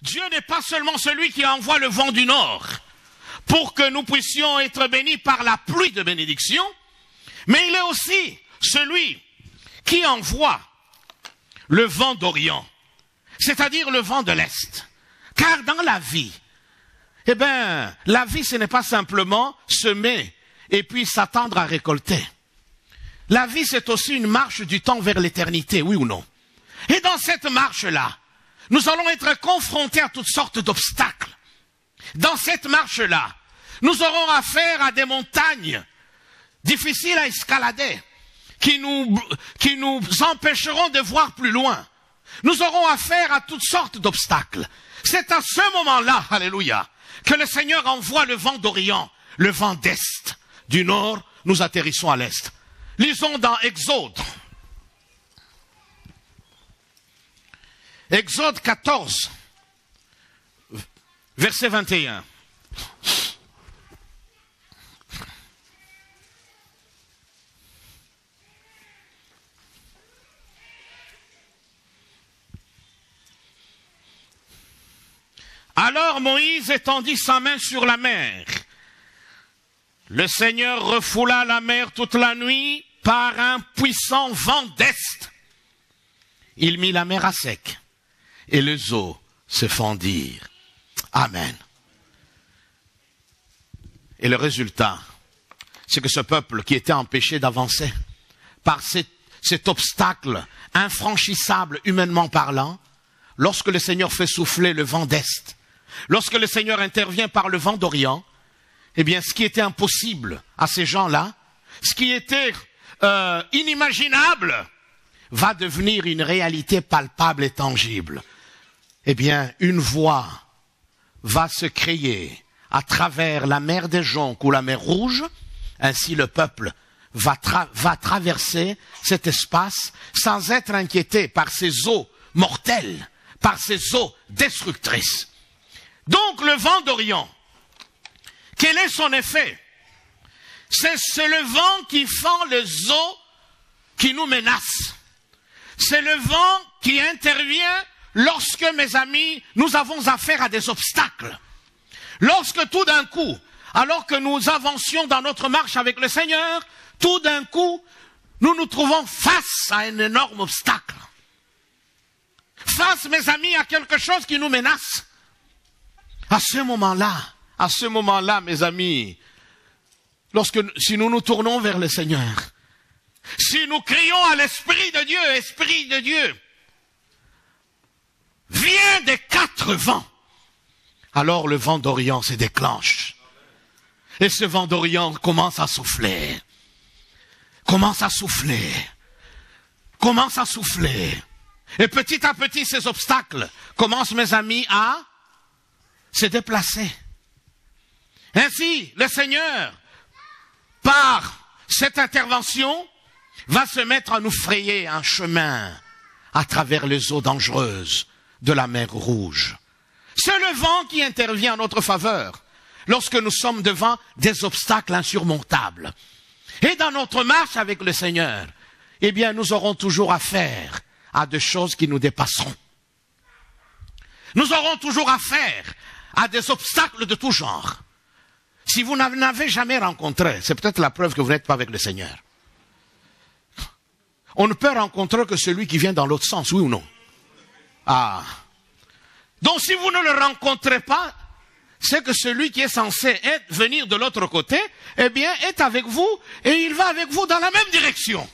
Dieu n'est pas seulement celui qui envoie le vent du nord pour que nous puissions être bénis par la pluie de bénédiction, mais il est aussi celui qui envoie le vent d'Orient, c'est-à-dire le vent de l'Est. Car dans la vie, la vie ce n'est pas simplement semer et puis s'attendre à récolter. La vie c'est aussi une marche du temps vers l'éternité, oui ou non? Et dans cette marche-là, nous allons être confrontés à toutes sortes d'obstacles. Dans cette marche-là, nous aurons affaire à des montagnes difficiles à escalader, qui nous empêcheront de voir plus loin. Nous aurons affaire à toutes sortes d'obstacles. C'est à ce moment-là, alléluia, que le Seigneur envoie le vent d'Orient, le vent d'Est. Du nord, nous atterrissons à l'Est. Lisons dans Exode. Exode 14, verset 21. Alors Moïse étendit sa main sur la mer. Le Seigneur refoula la mer toute la nuit par un puissant vent d'Est. Il mit la mer à sec et les eaux se fendirent. Amen. Et le résultat, c'est que ce peuple qui était empêché d'avancer par cet obstacle infranchissable humainement parlant, lorsque le Seigneur fait souffler le vent d'Est, lorsque le Seigneur intervient par le vent d'Orient, eh bien, ce qui était impossible à ces gens-là, ce qui était inimaginable, va devenir une réalité palpable et tangible. Eh bien, une voie va se créer à travers la mer des Jonques ou la mer Rouge. Ainsi, le peuple va traverser cet espace sans être inquiété par ces eaux mortelles, par ces eaux destructrices. Donc, le vent d'Orient, quel est son effet? C'est le vent qui fend les eaux qui nous menacent. C'est le vent qui intervient lorsque, mes amis, nous avons affaire à des obstacles. Lorsque tout d'un coup, alors que nous avancions dans notre marche avec le Seigneur, tout d'un coup, nous nous trouvons face à un énorme obstacle. Face, mes amis, à quelque chose qui nous menace. À ce moment-là, mes amis, si nous nous tournons vers le Seigneur, si nous crions à l'Esprit de Dieu, viens des quatre vents, alors le vent d'Orient se déclenche. Et ce vent d'Orient commence à souffler. Et petit à petit, ces obstacles commencent, mes amis, à se déplacer. Ainsi, le Seigneur, par cette intervention, va se mettre à nous frayer un chemin à travers les eaux dangereuses de la mer Rouge. C'est le vent qui intervient en notre faveur lorsque nous sommes devant des obstacles insurmontables. Et dans notre marche avec le Seigneur, eh bien, nous aurons toujours affaire à des choses qui nous dépasseront. Nous aurons toujours affaire à des obstacles de tout genre. Si vous n'en avez jamais rencontré, c'est peut-être la preuve que vous n'êtes pas avec le Seigneur. On ne peut rencontrer que celui qui vient dans l'autre sens, oui ou non? Ah. Donc si vous ne le rencontrez pas, c'est que celui qui est censé venir de l'autre côté, eh bien, est avec vous et il va avec vous dans la même direction.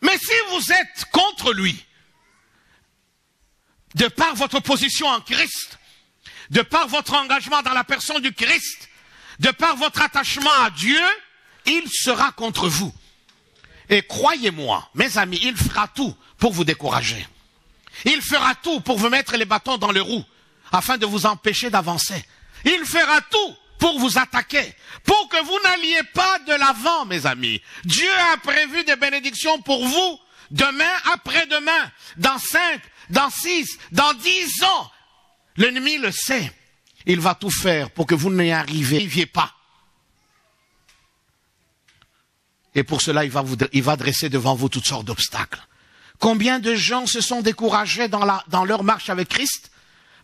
Mais si vous êtes contre lui, de par votre position en Christ, de par votre engagement dans la personne du Christ, de par votre attachement à Dieu, il sera contre vous. Et croyez-moi, mes amis, il fera tout pour vous décourager. Il fera tout pour vous mettre les bâtons dans les roues, afin de vous empêcher d'avancer. Il fera tout pour vous attaquer, pour que vous n'alliez pas de l'avant, mes amis. Dieu a prévu des bénédictions pour vous, demain, après-demain, dans 5, dans 6, dans 10 ans. L'ennemi le sait. Il va tout faire pour que vous n'y arriviez pas. Et pour cela, il va dresser devant vous toutes sortes d'obstacles. Combien de gens se sont découragés dans leur marche avec Christ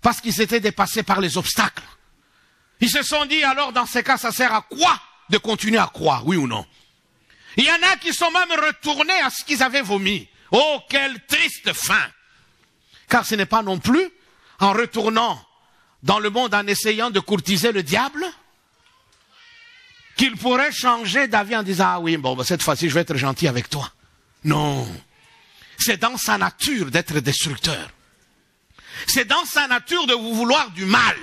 parce qu'ils étaient dépassés par les obstacles. Ils se sont dit, alors dans ces cas, ça sert à quoi de continuer à croire, oui ou non? Il y en a qui sont même retournés à ce qu'ils avaient vomi. Oh, quelle triste fin! Car ce n'est pas non plus en retournant dans le monde en essayant de courtiser le diable qu'il pourrait changer d'avis en disant, ah oui, bon, cette fois-ci, je vais être gentil avec toi. Non. C'est dans sa nature d'être destructeur. C'est dans sa nature de vous vouloir du mal.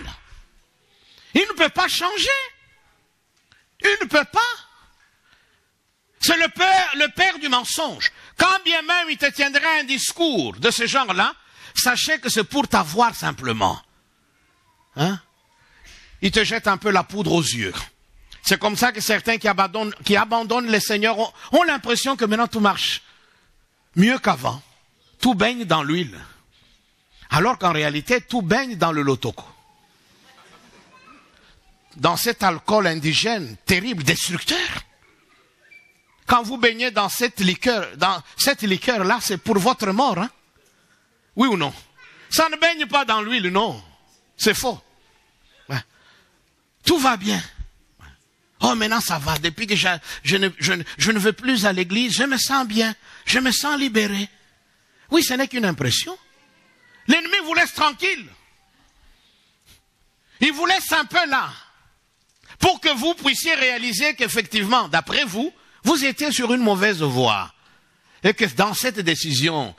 Il ne peut pas changer. Il ne peut pas. C'est le père du mensonge. Quand bien même il te tiendrait un discours de ce genre-là, sachez que c'est pour t'avoir simplement. Hein? Il te jette un peu la poudre aux yeux. C'est comme ça que certains qui abandonnent les seigneurs ont l'impression que maintenant tout marche mieux qu'avant. Tout baigne dans l'huile. Alors qu'en réalité, tout baigne dans le lotoko. Dans cet alcool indigène, terrible, destructeur. Quand vous baignez dans cette liqueur-là, c'est pour votre mort, hein? Oui ou non? Ça ne baigne pas dans l'huile, non. C'est faux. Ouais. Tout va bien. Oh, maintenant ça va. Depuis que je ne veux plus à l'église, je me sens bien. Je me sens libéré. Oui, ce n'est qu'une impression. L'ennemi vous laisse tranquille. Il vous laisse un peu là. Pour que vous puissiez réaliser qu'effectivement, d'après vous, vous étiez sur une mauvaise voie. Et que dans cette décision,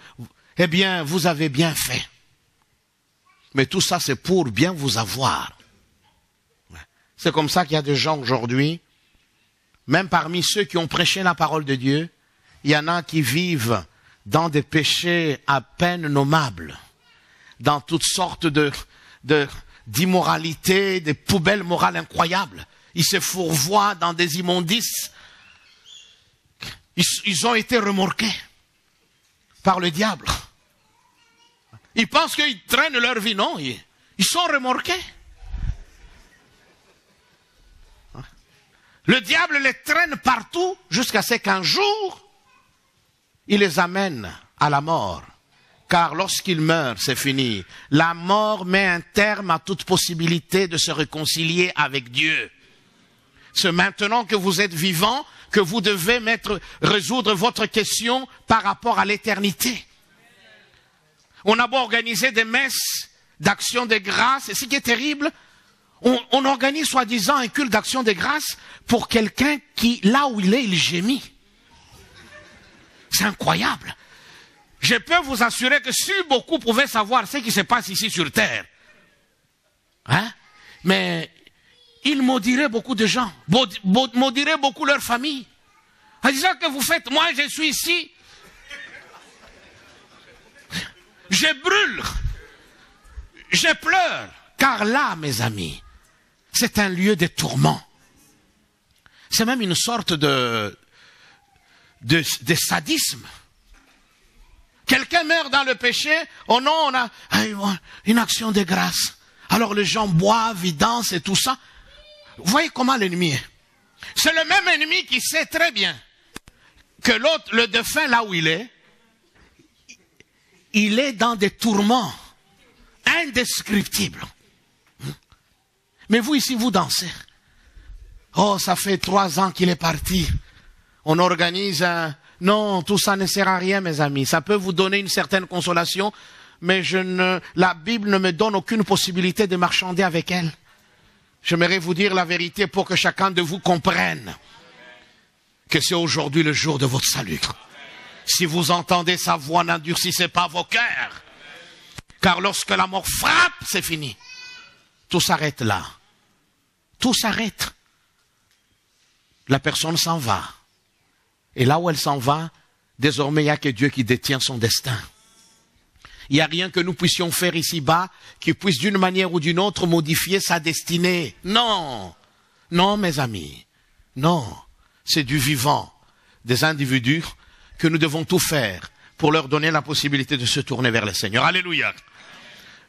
eh bien, vous avez bien fait. Mais tout ça, c'est pour bien vous avoir. C'est comme ça qu'il y a des gens aujourd'hui, même parmi ceux qui ont prêché la parole de Dieu, il y en a qui vivent dans des péchés à peine nommables, dans toutes sortes d'immoralités, des poubelles morales incroyables. Ils se fourvoient dans des immondices. Ils ont été remorqués par le diable. Ils pensent qu'ils traînent leur vie, non, ils sont remorqués. Le diable les traîne partout jusqu'à ce qu'un jour, il les amène à la mort. Car lorsqu'ils meurent, c'est fini. La mort met un terme à toute possibilité de se réconcilier avec Dieu. C'est maintenant que vous êtes vivant que vous devez résoudre votre question par rapport à l'éternité. On a beau organiser des messes d'action de grâce, et ce qui est terrible, on organise soi-disant un culte d'action de grâce pour quelqu'un qui, là où il est, il gémit. C'est incroyable. Je peux vous assurer que si beaucoup pouvaient savoir ce qui se passe ici sur terre, hein, mais ils maudiraient beaucoup de gens, maudiraient beaucoup leur famille. En disant que vous faites, moi je suis ici, je brûle, je pleure, car là, mes amis, c'est un lieu de tourment. C'est même une sorte de sadisme. Quelqu'un meurt dans le péché, oh non, on a une action de grâce. Alors les gens boivent, ils dansent et tout ça. Vous voyez comment l'ennemi est. C'est le même ennemi qui sait très bien que l'autre, le défunt là où il est dans des tourments indescriptibles. Mais vous ici, vous dansez. Oh, ça fait 3 ans qu'il est parti. On organise un... Non, tout ça ne sert à rien, mes amis. Ça peut vous donner une certaine consolation, mais la Bible ne me donne aucune possibilité de marchander avec elle. J'aimerais vous dire la vérité pour que chacun de vous comprenne que c'est aujourd'hui le jour de votre salut. Si vous entendez sa voix, n'endurcissez pas vos cœurs. Car lorsque la mort frappe, c'est fini. Tout s'arrête là. Tout s'arrête. La personne s'en va. Et là où elle s'en va, désormais, il n'y a que Dieu qui détient son destin. Il n'y a rien que nous puissions faire ici-bas qui puisse d'une manière ou d'une autre modifier sa destinée. Non. Non, mes amis. Non. C'est du vivant des individus que nous devons tout faire pour leur donner la possibilité de se tourner vers le Seigneur. Alléluia.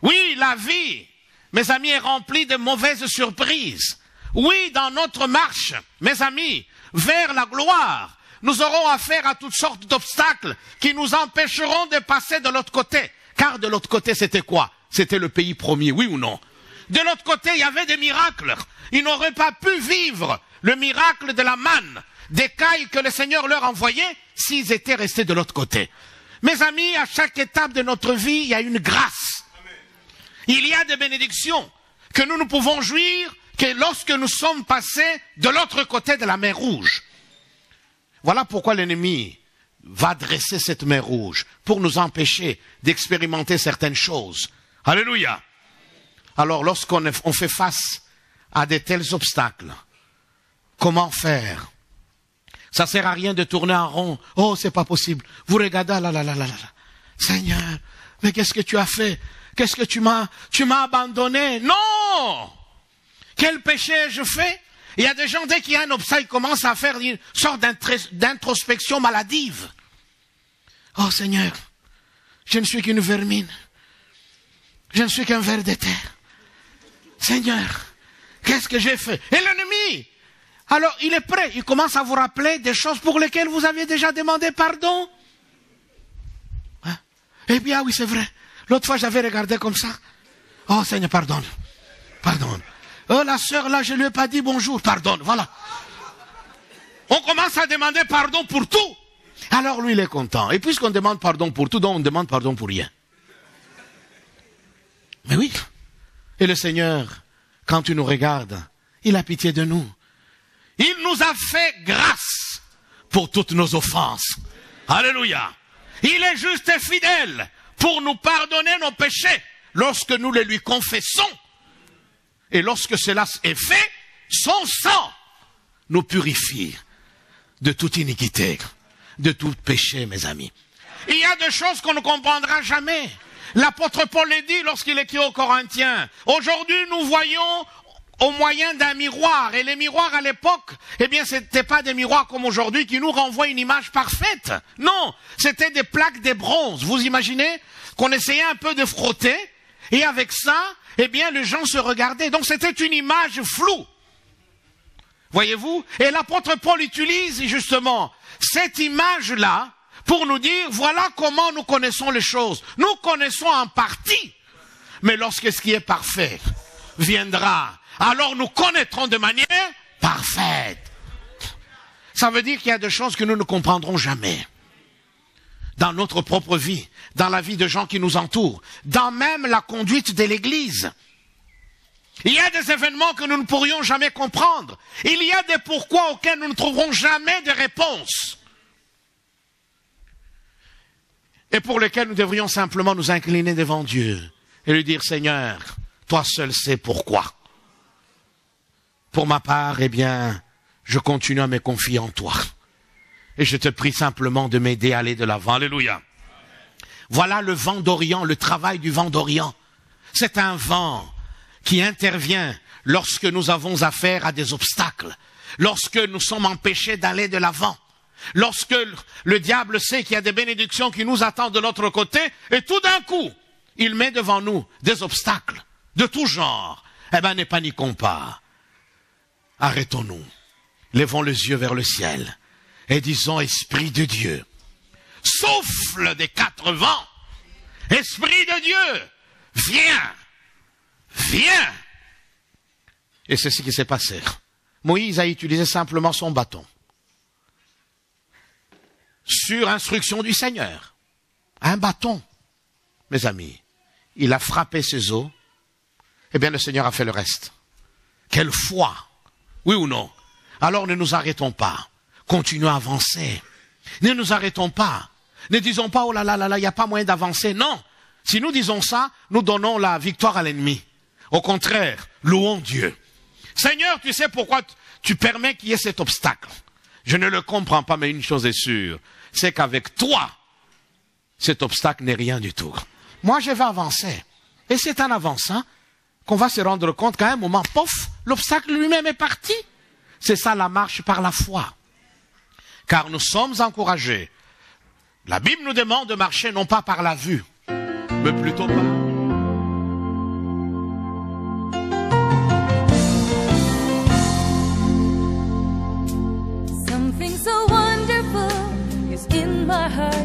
Oui, la vie, mes amis, est remplie de mauvaises surprises. Oui, dans notre marche, mes amis, vers la gloire, nous aurons affaire à toutes sortes d'obstacles qui nous empêcheront de passer de l'autre côté. Car de l'autre côté, c'était quoi? C'était le pays promis, oui ou non? De l'autre côté, il y avait des miracles. Ils n'auraient pas pu vivre le miracle de la manne, des cailles que le Seigneur leur envoyait s'ils étaient restés de l'autre côté. Mes amis, à chaque étape de notre vie, il y a une grâce. Il y a des bénédictions que nous pouvons jouir que lorsque nous sommes passés de l'autre côté de la mer Rouge. Voilà pourquoi l'ennemi va dresser cette mer Rouge, pour nous empêcher d'expérimenter certaines choses. Alléluia. Alors lorsqu'on fait face à de tels obstacles, comment faire? Ça sert à rien de tourner en rond. Oh, c'est pas possible. Vous regardez, là. Seigneur, mais qu'est-ce que tu as fait? Qu'est-ce que tu m'as abandonné? Non! Quel péché ai-je fait? Il y a des gens, dès qu'il y a un obstacle, ils commencent à faire une sorte d'introspection maladive. Oh Seigneur, je ne suis qu'une vermine. Je ne suis qu'un ver de terre. Seigneur, qu'est-ce que j'ai fait? Et l'ennemi, alors il est prêt, il commence à vous rappeler des choses pour lesquelles vous aviez déjà demandé pardon. Hein? Eh bien oui, c'est vrai. L'autre fois, j'avais regardé comme ça. Oh Seigneur, pardonne. Pardonne. Oh, la sœur là, je lui ai pas dit bonjour. Pardonne, voilà. On commence à demander pardon pour tout. Alors lui, il est content. Et puisqu'on demande pardon pour tout, donc on demande pardon pour rien. Mais oui. Et le Seigneur, quand il nous regarde, il a pitié de nous. Il nous a fait grâce pour toutes nos offenses. Alléluia. Il est juste et fidèle pour nous pardonner nos péchés lorsque nous les lui confessons. Et lorsque cela est fait, son sang nous purifie de toute iniquité, de tout péché, mes amis. Il y a des choses qu'on ne comprendra jamais. L'apôtre Paul l'a dit lorsqu'il écrit aux Corinthiens. Aujourd'hui, nous voyons au moyen d'un miroir. Et les miroirs à l'époque, eh bien, c'était pas des miroirs comme aujourd'hui qui nous renvoient une image parfaite. Non, c'était des plaques de bronze. Vous imaginez qu'on essayait un peu de frotter et avec ça, eh bien, les gens se regardaient. Donc, c'était une image floue. Voyez-vous? Et l'apôtre Paul utilise justement cette image-là pour nous dire, voilà comment nous connaissons les choses. Nous connaissons en partie. Mais lorsque ce qui est parfait viendra, alors nous connaîtrons de manière parfaite. Ça veut dire qu'il y a des choses que nous ne comprendrons jamais. Dans notre propre vie, dans la vie de gens qui nous entourent, dans même la conduite de l'Église. Il y a des événements que nous ne pourrions jamais comprendre. Il y a des pourquoi auxquels nous ne trouverons jamais de réponse. Et pour lesquels nous devrions simplement nous incliner devant Dieu et lui dire, Seigneur, toi seul sais pourquoi. Pour ma part, eh bien, je continue à me confier en toi. Et je te prie simplement de m'aider à aller de l'avant. Alléluia. Voilà le vent d'Orient, le travail du vent d'Orient. C'est un vent qui intervient lorsque nous avons affaire à des obstacles, lorsque nous sommes empêchés d'aller de l'avant, lorsque le diable sait qu'il y a des bénédictions qui nous attendent de l'autre côté, et tout d'un coup, il met devant nous des obstacles de tout genre. Eh bien, ne paniquons pas. Arrêtons-nous. Levons les yeux vers le ciel et disons, Esprit de Dieu, souffle des quatre vents. Esprit de Dieu, viens. Viens. Et c'est ce qui s'est passé. Moïse a utilisé simplement son bâton. Sur instruction du Seigneur. Un bâton. Mes amis, il a frappé ses eaux. Eh bien, le Seigneur a fait le reste. Quelle foi. Oui ou non? Alors ne nous arrêtons pas. Continuons à avancer. Ne nous arrêtons pas. Ne disons pas, oh là là là là, il n'y a pas moyen d'avancer. Non. Si nous disons ça, nous donnons la victoire à l'ennemi. Au contraire, louons Dieu. Seigneur, tu sais pourquoi tu permets qu'il y ait cet obstacle. Je ne le comprends pas, mais une chose est sûre, c'est qu'avec toi, cet obstacle n'est rien du tout. Moi, je vais avancer. Et c'est en avançant qu'on va se rendre compte qu'à un moment, pof, l'obstacle lui-même est parti. C'est ça la marche par la foi. Car nous sommes encouragés. La Bible nous demande de marcher non pas par la vue, mais plutôt par... Something so wonderful my heart.